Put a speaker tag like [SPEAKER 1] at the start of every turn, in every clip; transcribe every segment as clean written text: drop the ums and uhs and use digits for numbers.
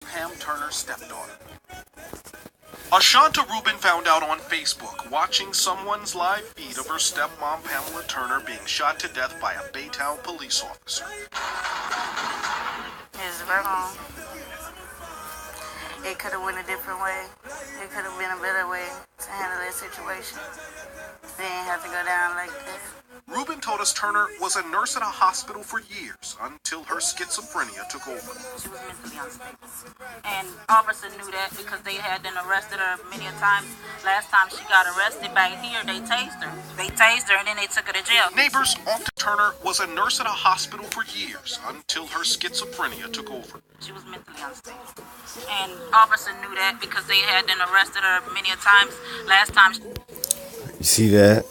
[SPEAKER 1] Pam Turner's stepdaughter. Ashanta Rubin found out on Facebook watching someone's live feed of her stepmom Pamela Turner being shot to death by a Baytown police officer.
[SPEAKER 2] It's wrong. It could have went a different way. It could have been a better way to handle that situation. They didn't have to go down like this.
[SPEAKER 1] Rubin told us Turner was a nurse at a hospital for years until her schizophrenia took over.
[SPEAKER 2] She was mentally unstable. And officers knew that because they had then arrested her many a times. Last time she got arrested back here, they tased her. They tased her and then they took her to jail.
[SPEAKER 1] Neighbors often Turner was a nurse at a hospital for years until her schizophrenia took over.
[SPEAKER 2] She was mentally unstable. And officers knew that because they had then arrested her many a times. Last time.
[SPEAKER 3] You see that?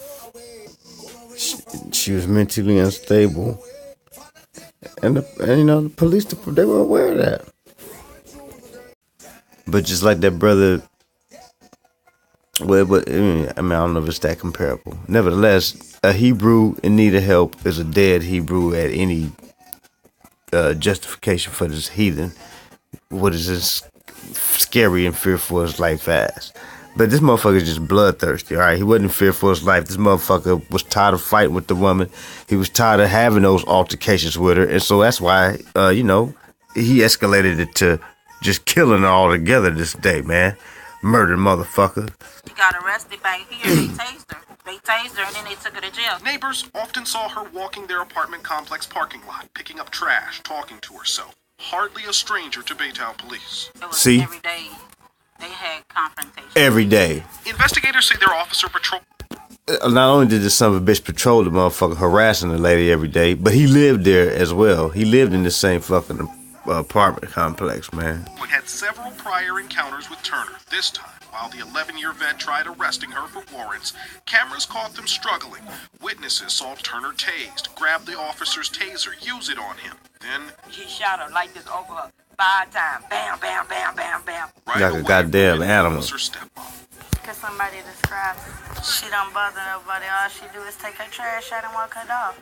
[SPEAKER 3] She was mentally unstable, and you know the police, they were aware of that. But just like that brother, well, I mean, I don't know if it's that comparable. Nevertheless, a Hebrew in need of help is a dead Hebrew at any justification for this heathen. What is this scary and fearful his life as? But this motherfucker is just bloodthirsty, all right? He wasn't fearful of his life. This motherfucker was tired of fighting with the woman. He was tired of having those altercations with her. And so that's why, he escalated it to just killing her altogether this day, man. Murdered motherfucker.
[SPEAKER 2] She got arrested back here. They tased her. They tased her and then they took her to jail.
[SPEAKER 1] Neighbors often saw her walking their apartment complex parking lot, picking up trash, talking to herself. Hardly a stranger to Baytown police.
[SPEAKER 2] It was
[SPEAKER 3] See?
[SPEAKER 2] Every day. They had confrontation.
[SPEAKER 3] Every day.
[SPEAKER 1] Investigators say their officer patrol.
[SPEAKER 3] Not only did this son of a bitch patrol the motherfucker harassing the lady every day, but he lived there as well. He lived in the same fucking apartment complex, man.
[SPEAKER 1] Had several prior encounters with Turner. This time, while the 11-year vet tried arresting her for warrants, cameras caught them struggling. Witnesses saw Turner tased, grab the officer's taser, use it on him. Then
[SPEAKER 2] he shot her like this over her 5 times. Bam, bam, bam, bam, bam.
[SPEAKER 1] Right
[SPEAKER 3] like
[SPEAKER 1] away,
[SPEAKER 3] a goddamn animal.
[SPEAKER 2] Because somebody described it. She don't bother nobody. All she do is take her trash out and walk her dog.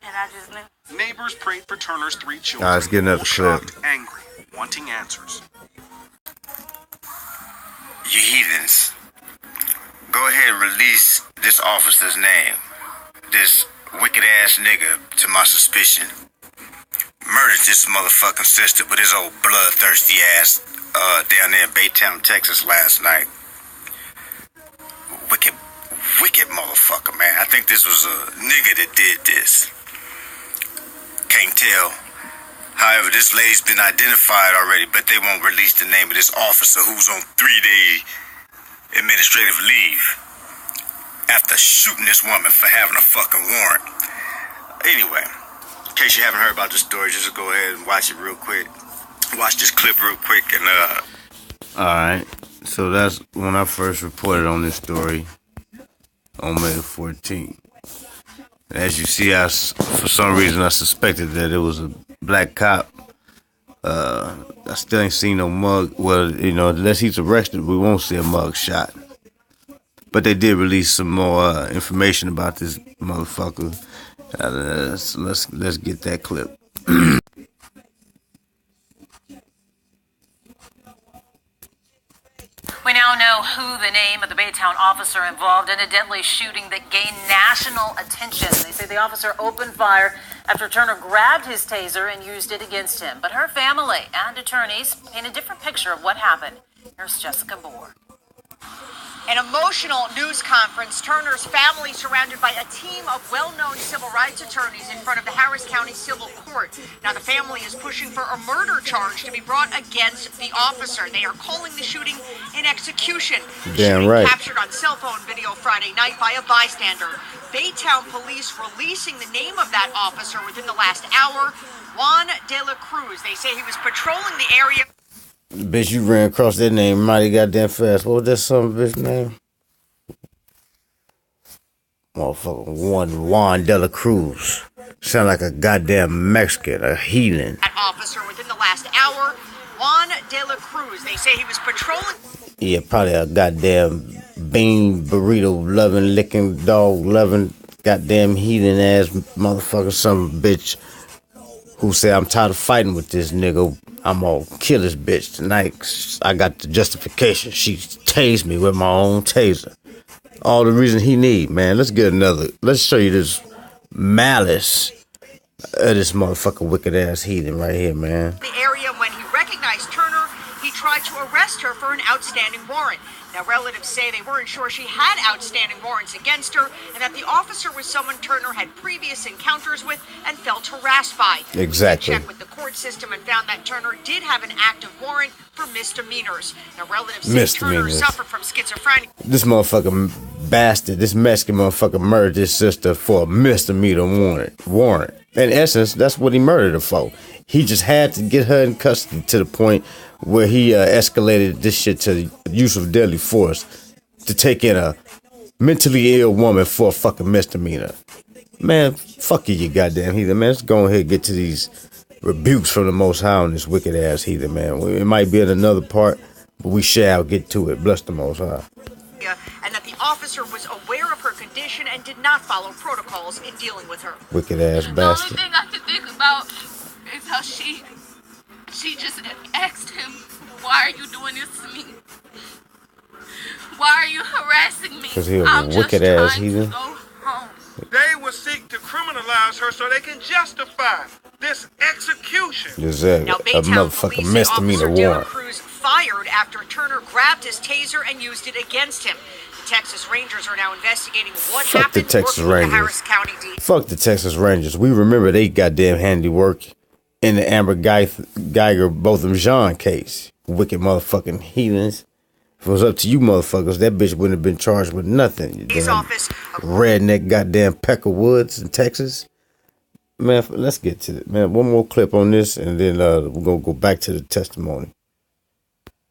[SPEAKER 2] And I just knew.
[SPEAKER 1] Neighbors prayed for Turner's 3 children.
[SPEAKER 3] Let's get another clip.
[SPEAKER 1] Shocked, angry, wanting answers.
[SPEAKER 4] You heathens. Go ahead and release this officer's name. This wicked ass nigga to my suspicion. Murdered this motherfucking sister with his old bloodthirsty ass down there in Baytown, Texas last night. Wicked motherfucker, man. I think this was a nigga that did this. Can't tell. However, this lady's been identified already, but they won't release the name of this officer who's on 3-day administrative leave after shooting this woman for having a fucking warrant. Anyway, in case you haven't heard about this story, just go ahead and watch it real quick. Watch this clip real quick and
[SPEAKER 3] Alright, so that's when I first reported on this story on May 14th. As you see, for some reason I suspected that it was a black cop. I still ain't seen no mug. Well, unless he's arrested, we won't see a mug shot. But they did release some more information about this motherfucker. Let's get that clip.
[SPEAKER 5] We now know who the name of the Baytown officer involved in a deadly shooting that gained national attention. They say the officer opened fire after Turner grabbed his taser and used it against him. But her family and attorneys paint a different picture of what happened. Here's Jessica Moore.
[SPEAKER 6] An emotional news conference. Turner's family surrounded by a team of well-known civil rights attorneys in front of the Harris County Civil Court. Now the family is pushing for a murder charge to be brought against the officer. They are calling the shooting an execution.
[SPEAKER 3] Damn right.
[SPEAKER 6] Captured on cell phone video Friday night by a bystander. Baytown police releasing the name of that officer within the last hour. Juan de la Cruz. They say he was patrolling the area.
[SPEAKER 3] Bitch, you ran across that name mighty goddamn fast. What was that son of a bitch name? Motherfucker, Juan de la Cruz. Sound like a goddamn Mexican, a heathen.
[SPEAKER 6] That officer within the last hour, Juan de la Cruz. They say he was patrolling.
[SPEAKER 3] Yeah, probably a goddamn bean burrito loving, licking, dog loving, goddamn heathen ass motherfucker, son of a bitch. who said, I'm tired of fighting with this nigga. I'm gonna kill this bitch tonight. I got the justification. She tased me with my own taser. All the reason he need, man. Let's show you this malice of this motherfucker wicked ass heathen right here, man.
[SPEAKER 6] The area when he recognized Turner, he tried to arrest her for an outstanding warrant. Now, relatives say they weren't sure she had outstanding warrants against her and that the officer was someone Turner had previous encounters with and felt harassed by.
[SPEAKER 3] Exactly.
[SPEAKER 6] They checked with the court system and found that Turner did have an active warrant for misdemeanors. Now, relatives say Turner suffered from schizophrenia.
[SPEAKER 3] This motherfucker bastard, this Mexican motherfucker murdered his sister for a misdemeanor warrant. In essence, that's what he murdered her for. He just had to get her in custody to the point where he escalated this shit to the use of deadly force to take in a mentally ill woman for a fucking misdemeanor. Man, fuck you goddamn heathen, man. Let's go ahead and get to these rebukes from the Most High on this wicked ass heathen, man. It might be in another part, but we shall get to it. Bless the Most High.
[SPEAKER 6] And that the officer was aware of her condition and did not follow protocols in dealing with her.
[SPEAKER 3] Wicked ass bastard.
[SPEAKER 7] The only thing I can think about is how she just asked him, why are you doing this to me? Why are you harassing me?
[SPEAKER 3] Because he was a wicked ass heathen.
[SPEAKER 8] They will seek to criminalize her so they can justify this execution.
[SPEAKER 3] Exactly.
[SPEAKER 6] Now,
[SPEAKER 3] A motherfucking misdemeanor warrant.
[SPEAKER 6] Cruz fired after Turner grabbed his taser and used it against him. The Texas Rangers are now investigating what
[SPEAKER 3] Fuck
[SPEAKER 6] happened.
[SPEAKER 3] the Texas
[SPEAKER 6] working with
[SPEAKER 3] Rangers.
[SPEAKER 6] the Harris County DA.
[SPEAKER 3] Fuck the Texas Rangers. We remember they goddamn handiwork in the Amber Geiger, both of them Jean case. Wicked motherfucking heathens. If it was up to you motherfuckers, that bitch wouldn't have been charged with nothing. You
[SPEAKER 6] His
[SPEAKER 3] damn
[SPEAKER 6] office.
[SPEAKER 3] redneck goddamn Pecker Woods in Texas. Man, let's get to it. Man, one more clip on this and then we're going to go back to the testimony.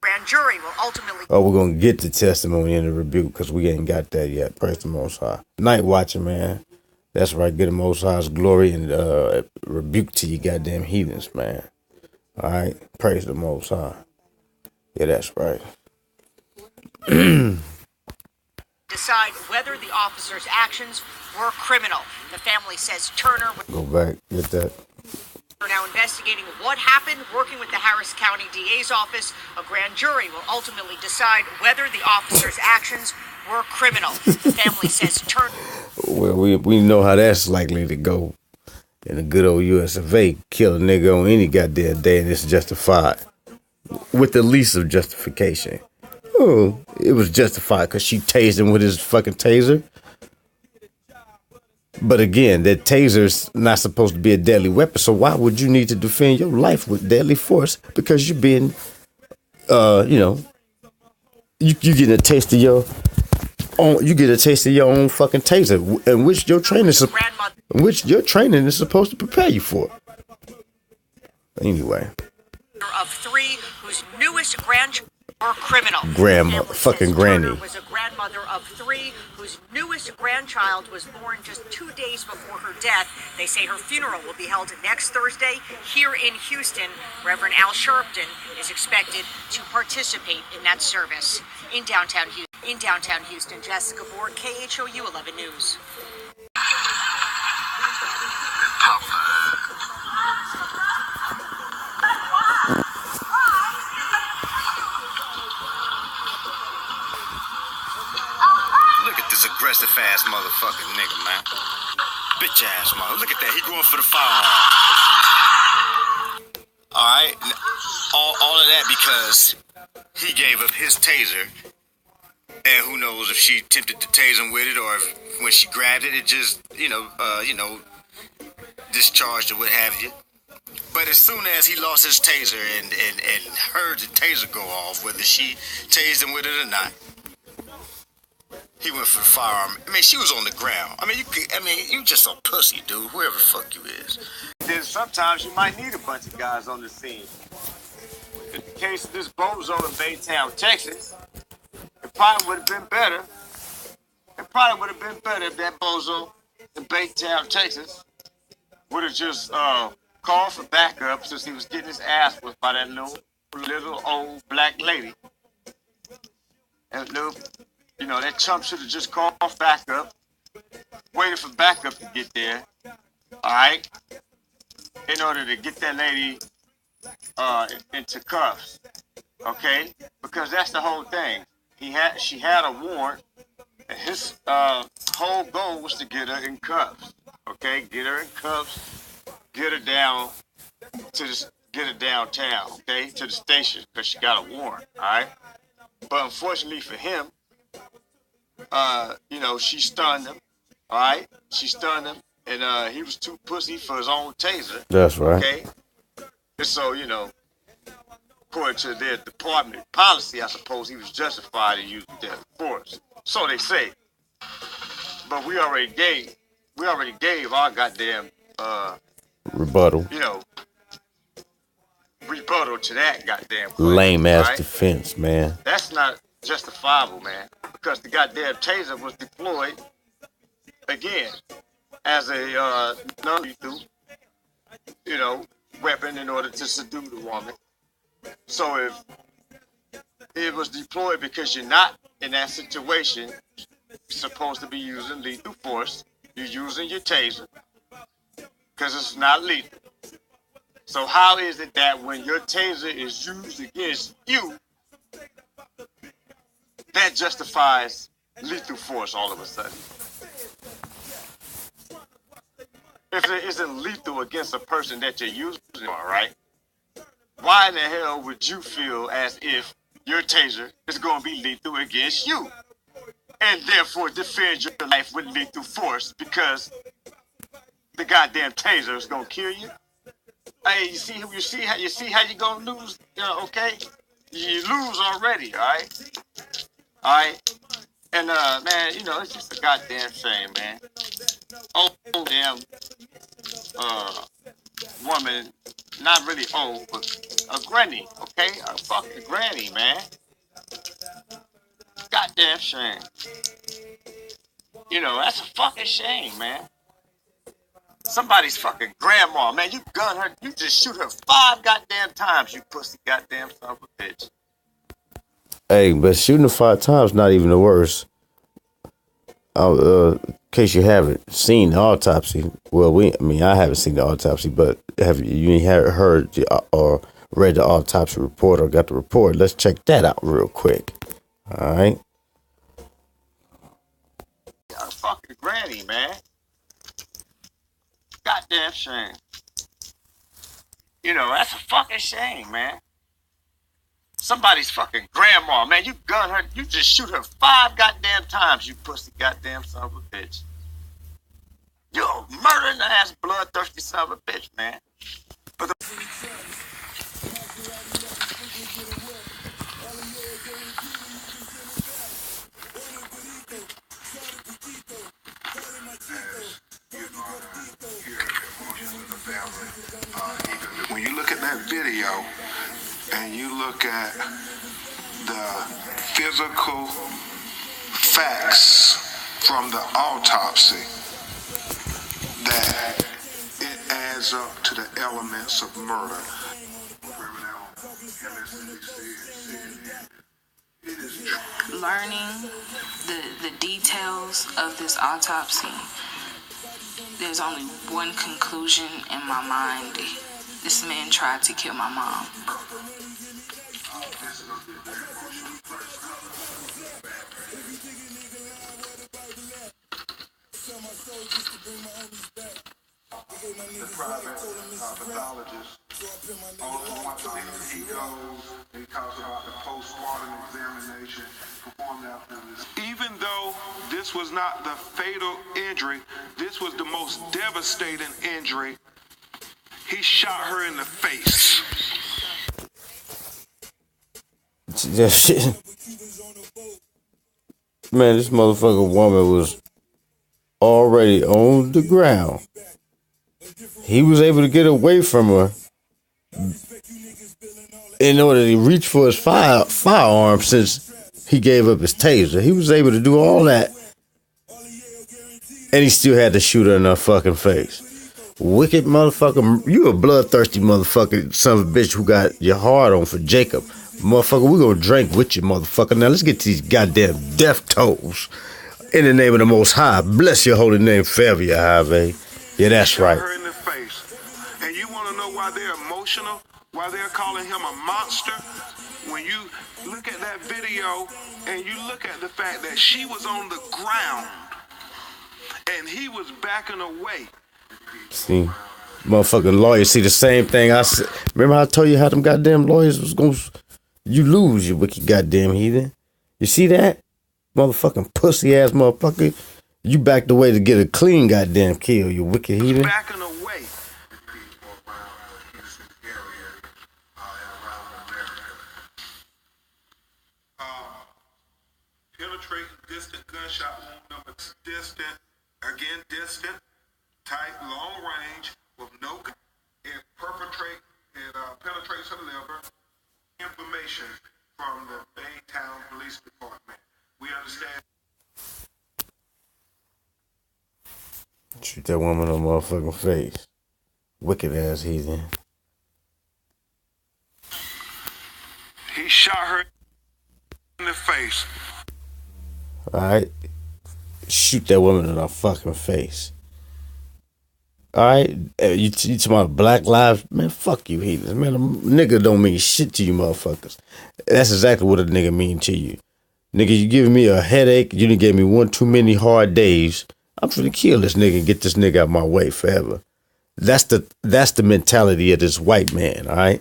[SPEAKER 6] Grand jury will ultimately.
[SPEAKER 3] Oh, we're going to get the testimony and the rebuke because we ain't got that yet. Praise the Most High. Night watching, man. That's right. Get the Most High's glory and rebuke to you goddamn heathens, man. All right. Praise the Most High. Yeah, that's right.
[SPEAKER 6] Decide whether the officer's actions were criminal. The family says Turner was
[SPEAKER 3] Go back. Get that.
[SPEAKER 6] now investigating what happened, working with the Harris County DA's office. A grand jury will ultimately decide whether the officer's actions were criminal. The family says Turner.
[SPEAKER 3] Well, we know how that's likely to go. In the good old US of A, kill a nigga on any goddamn day and it's justified. With the least of justification. Oh, it was justified because she tased him with his fucking taser. But again, that taser's not supposed to be a deadly weapon, so why would you need to defend your life with deadly force? Because you're being, you get a taste of your own, fucking taser, and which your training is supposed to prepare you for. Anyway.
[SPEAKER 6] Of three whose newest grandchildren were criminal.
[SPEAKER 3] Grandma, fucking granny.
[SPEAKER 6] Turner was a grandmother of three whose newest grandchild was born just 2 days before her death. They say her funeral will be held next Thursday here in Houston. Reverend Al Sharpton is expected to participate in that service in downtown Houston. Jessica Board, KHOU 11 News.
[SPEAKER 4] This aggressive ass motherfucking nigga, man. Bitch ass mother. Look at that. He going for the firearm. Alright. All of that because he gave up his taser. And who knows if she attempted to tase him with it or if when she grabbed it, it just, discharged or what have you. But as soon as he lost his taser and heard the taser go off, whether she tased him with it or not, he went for the firearm. I mean, she was on the ground. You just a pussy, dude. Whoever the fuck you is.
[SPEAKER 9] Then sometimes you might need a bunch of guys on the scene. In the case of this bozo in Baytown, Texas, it probably would have been better. It probably would have been better if that bozo in Baytown, Texas, would have just called for backup since he was getting his ass whipped by that little old black lady. And that chump should have just called backup, waited for backup to get there. All right. in order to get that lady into cuffs. Okay? Because that's the whole thing. She had a warrant, and his whole goal was to get her in cuffs. Okay? Get her in cuffs, get her down get her downtown, okay, to the station, because she got a warrant, all right? But unfortunately for him, you know, she stunned him, all right? She stunned him, and he was too pussy for his own taser.
[SPEAKER 3] That's right.
[SPEAKER 9] Okay? And so, you know, according to their department policy, I suppose he was justified in using deadly force. So they say. But we already gave our goddamn
[SPEAKER 3] rebuttal.
[SPEAKER 9] You know, rebuttal to that goddamn claim,
[SPEAKER 3] lame ass
[SPEAKER 9] right?
[SPEAKER 3] defense, man.
[SPEAKER 9] That's not justifiable, man, because the goddamn taser was deployed again as a non-lethal, you know, weapon in order to subdue the woman. So if it was deployed because you're not in that situation, you're supposed to be using lethal force. You're using your taser because it's not lethal. So how is it that when your taser is used against you, that justifies lethal force all of a sudden? If it isn't lethal against a person that you're using on, right? Why in the hell would you feel as if your taser is going to be lethal against you? And therefore defend your life with lethal force because the goddamn taser is going to kill you? Hey, you see how you're going to lose, okay? You lose already, all right? All right? And, man, you know, it's just a goddamn shame, man. Oh, damn, woman, not really old, but a granny, okay? A fucking granny, man. Goddamn shame. You know, that's a fucking shame, man. Somebody's fucking grandma, man. You gun her, you just shoot her 5 goddamn times, you pussy goddamn son of a bitch.
[SPEAKER 3] Hey, but shooting her 5 times not even the worst. In case you haven't seen the autopsy, well, I haven't seen the autopsy, but have you heard or read the autopsy report or got the report? Let's check that out real quick. All right.
[SPEAKER 9] A fucking granny, man. Goddamn shame. You know, that's a fucking shame, man. Somebody's fucking grandma, man. You gun her, you just shoot her 5 goddamn times, you pussy goddamn son of a bitch. You're a murdering ass, bloodthirsty son of a bitch, man. But
[SPEAKER 1] when you look at that video and you look at the physical facts from the autopsy, that it adds up to the elements of murder.
[SPEAKER 10] Learning the details of this autopsy, there's only one conclusion in my mind. This man tried to kill my mom.
[SPEAKER 1] The private pathologist also wants to he goes, he talks about the post-mortem examination performed after this. Even though this was not the fatal injury, this was the most devastating injury. He shot her in the face.
[SPEAKER 3] Man, this motherfucking woman was already on the ground. He was able to get away from her in order to reach for his firearm since he gave up his taser. He was able to do all that, and he still had to shoot her in her fucking face. Wicked motherfucker. You a bloodthirsty motherfucker, son of a bitch who got your heart on for Jacob. Motherfucker, we gonna drink with you, motherfucker. Now let's get to these goddamn death tolls. In the name of the Most High, bless your holy name forever, Yahweh. Yeah, that's right.
[SPEAKER 1] Her in the face. And you
[SPEAKER 8] why they're emotional, why they're calling him a monster? When you look at that video and you look at the fact that she was on the ground and he was backing away.
[SPEAKER 3] See, motherfucking lawyers see the same thing I said. Remember I told you how them goddamn lawyers was gonna... You lose, you wicked goddamn heathen. You see that? Motherfucking pussy ass motherfucker. You backed away to get a clean goddamn kill, you wicked heathen.
[SPEAKER 8] Backing away. Penetrating distant gunshot wound number distant, again distant, type long range with no gun. It penetrates her liver. Information from the Baytown Police Department. We understand.
[SPEAKER 3] Shoot that woman in the motherfucking face. Wicked ass heathen.
[SPEAKER 8] He shot her in the face.
[SPEAKER 3] Alright? Shoot that woman in her fucking face. Alright? You talking about Black Lives? Man, fuck you heathens. Man, a nigga don't mean shit to you motherfuckers. That's exactly what a nigga mean to you. Nigga, you giving me a headache. You done gave me one too many hard days. I'm finna kill this nigga and get this nigga out my way forever. That's the mentality of this white man, all right?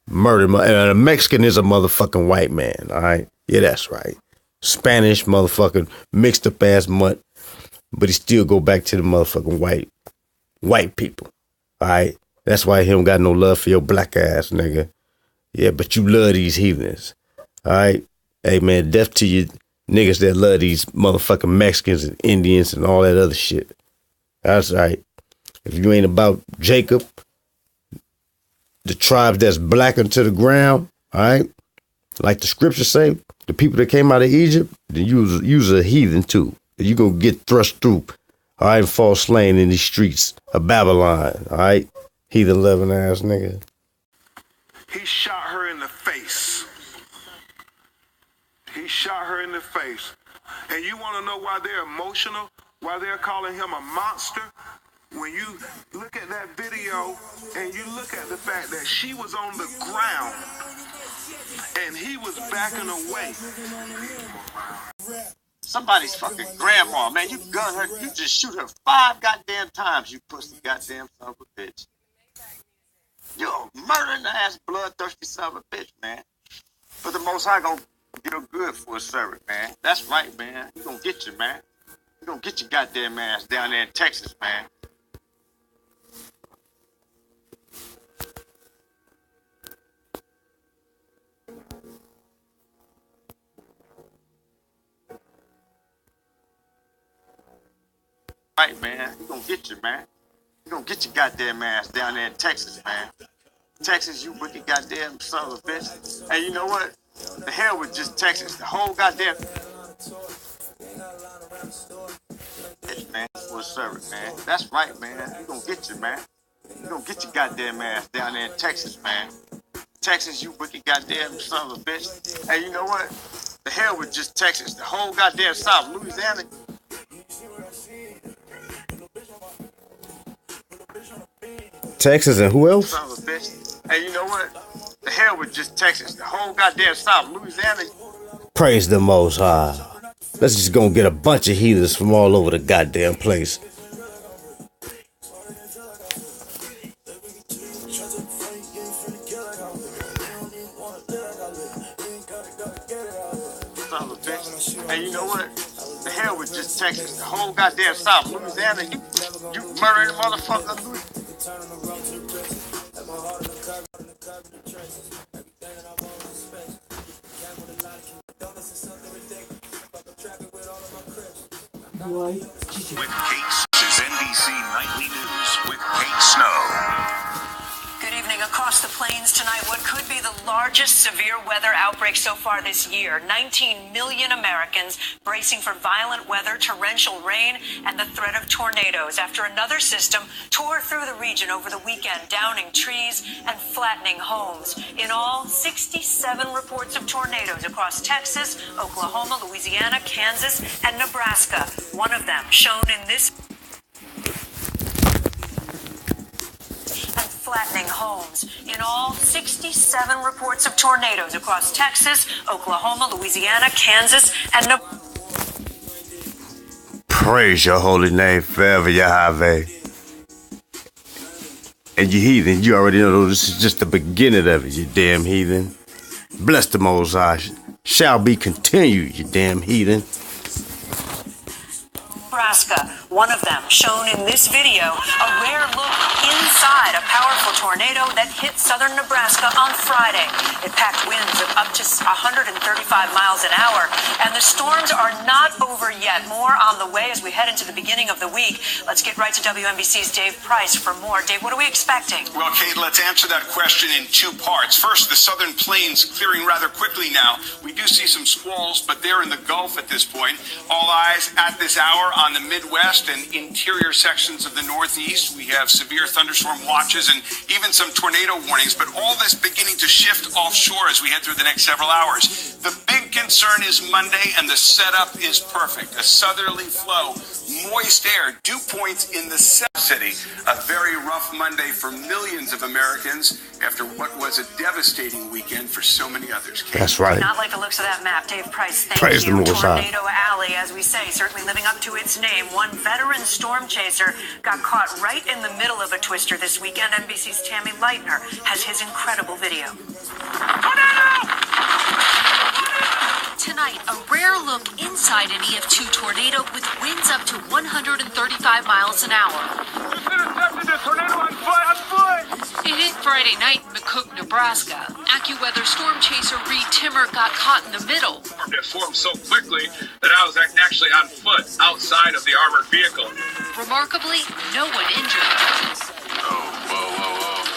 [SPEAKER 3] Murder, and a Mexican is a motherfucking white man, all right? Yeah, that's right. Spanish motherfucking mixed up ass mutt, but he still go back to the motherfucking white people, all right? That's why he don't got no love for your black ass, nigga. Yeah, but you love these heathens, all right? Hey, man, death to you niggas that love these motherfucking Mexicans and Indians and all that other shit. That's right. If you ain't about Jacob, the tribes that's black unto the ground, all right? Like the scriptures say, the people that came out of Egypt, then you was a heathen too. You gonna get thrust through, all right, and fall slain in these streets of Babylon, all right? Heathen loving ass nigga.
[SPEAKER 8] He shot her in the face. He shot her in the face. And you want to know why they're emotional? Why they're calling him a monster? When you look at that video and you look at the fact that she was on the ground and he was backing away.
[SPEAKER 9] Somebody's fucking grandma, man. You gun her. You just shoot her 5 goddamn times, you pussy goddamn son of a bitch. You're a murdering ass, bloodthirsty son of a bitch, man. But the Most High gonna get her good for a servant, man. That's right, man. He gonna get you, man. He gonna get your goddamn ass down there in Texas, man. Right, man. He gonna get you, man. He gonna get your goddamn ass down there in Texas, man. Texas, you wicked goddamn son of a bitch. Hey, you know what? The hell with just Texas. The whole goddamn bitch, man, for a servant, man. That's right, man. He gonna get you, man. He gonna get your goddamn ass down there in Texas, man. Texas, you wicked goddamn son of a bitch. Hey, you know what? The hell with just Texas. The whole goddamn South, Louisiana.
[SPEAKER 3] Texas and who else?
[SPEAKER 9] Son of a bitch. Hey, you know what? The hell with just Texas. The whole goddamn South, Louisiana.
[SPEAKER 3] Praise the Most High. Let's just go and get a bunch of heathens from all over the goddamn place.
[SPEAKER 9] Son of a bitch. Hey, you know what? The hell with just Texas. The whole goddamn South, Louisiana. You murdering motherfucker, Louisiana.
[SPEAKER 11] With Kate, this is NBC Nightly News with Kate Snow.
[SPEAKER 6] Good evening. Across the plains tonight, what could be the largest severe weather outbreak so far this year. 19 million Americans bracing for violent weather, torrential rain, and the threat of tornadoes after another system tore through the region over the weekend, downing trees and flattening homes. In all, 67 reports of tornadoes across Texas, Oklahoma, Louisiana, Kansas, and Nebraska. One of them shown in this. flattening homes. In all, 67 reports of tornadoes across Texas, Oklahoma, Louisiana, Kansas, and Nebraska.
[SPEAKER 3] Praise your holy name forever, Yahweh. And you heathen, you already know this is just the beginning of it, you damn heathen. Bless the Most High. Shall be continued, you damn heathen.
[SPEAKER 6] Nebraska, one of them shown in this video, a rare look inside a powerful tornado that hit southern Nebraska on Friday. It packed winds of up to 135 miles an hour, and the storms are not over yet. More on the way as we head into the beginning of the week. Let's get right to WNBC's Dave Price for more. Dave, what are we expecting?
[SPEAKER 12] Well, Kate, let's answer that question in two parts. First, the southern plains clearing rather quickly now. We do see some squalls, but they're in the Gulf at this point. All eyes at this hour on the Midwest and interior sections of the Northeast. We have severe thunderstorm watches and even some tornado warnings, but all this beginning to shift offshore as we head through the next several hours. The big concern is Monday, and the setup is perfect. A southerly flow, moist air, dew points in the city. A very rough Monday for millions of Americans after what was a devastating weekend for so many others. Kate.
[SPEAKER 3] That's right.
[SPEAKER 6] Not like the looks of that map. Dave Price, thank
[SPEAKER 3] Praise
[SPEAKER 6] you.
[SPEAKER 3] the Most High.
[SPEAKER 6] Tornado Alley, as we say, certainly living up to its name. One veteran storm chaser got caught right in the middle of a twister this weekend. NBC's Tammy Leitner has his incredible video.
[SPEAKER 13] Tonight, a rare look inside an EF2 tornado with winds up to 135 miles an hour. It hit Friday night in McCook, Nebraska. AccuWeather storm chaser Reed Timmer got caught in the middle.
[SPEAKER 14] It formed so quickly that I was actually on foot outside of the armored vehicle.
[SPEAKER 13] Remarkably, no one injured.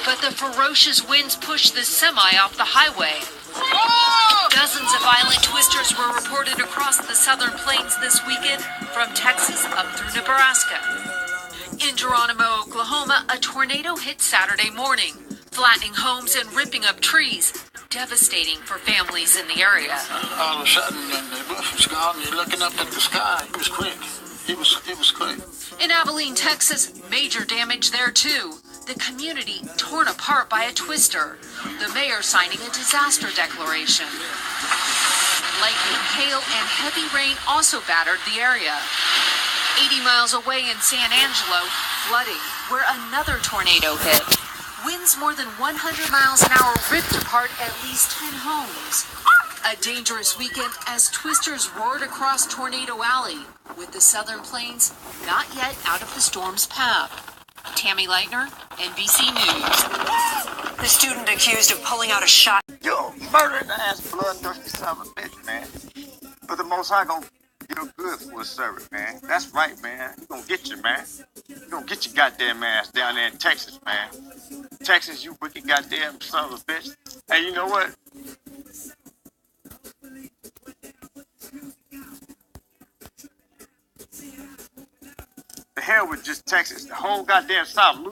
[SPEAKER 13] But the ferocious winds pushed the semi off the highway. Dozens of violent twisters were reported across the southern plains this weekend, from Texas up through Nebraska. In Geronimo, Oklahoma, a tornado hit Saturday morning, flattening homes and ripping up trees, devastating for families in the area.
[SPEAKER 15] All of a sudden, the roof was gone, and you're looking up at the sky. It was quick. It was quick.
[SPEAKER 13] In Abilene, Texas, major damage there too. The community torn apart by a twister. The mayor signing a disaster declaration. Lightning, hail, and heavy rain also battered the area. 80 miles away in San Angelo, flooding, where another tornado hit. Winds more than 100 miles an hour ripped apart at least 10 homes. A dangerous weekend as twisters roared across Tornado Alley, with the southern plains not yet out of the storm's path. Tammy Leitner, NBC News.
[SPEAKER 6] The student accused of pulling out a shot.
[SPEAKER 9] Yo, murdering ass, bloodthirsty son of a bitch, man. But the Most High gonna get good for a servant, man. That's right, man. He gonna get you, man. He gonna get your goddamn ass down there in Texas, man. Texas, you wicked goddamn son of a bitch. Hey, you know what? The hell with just Texas. The whole goddamn South.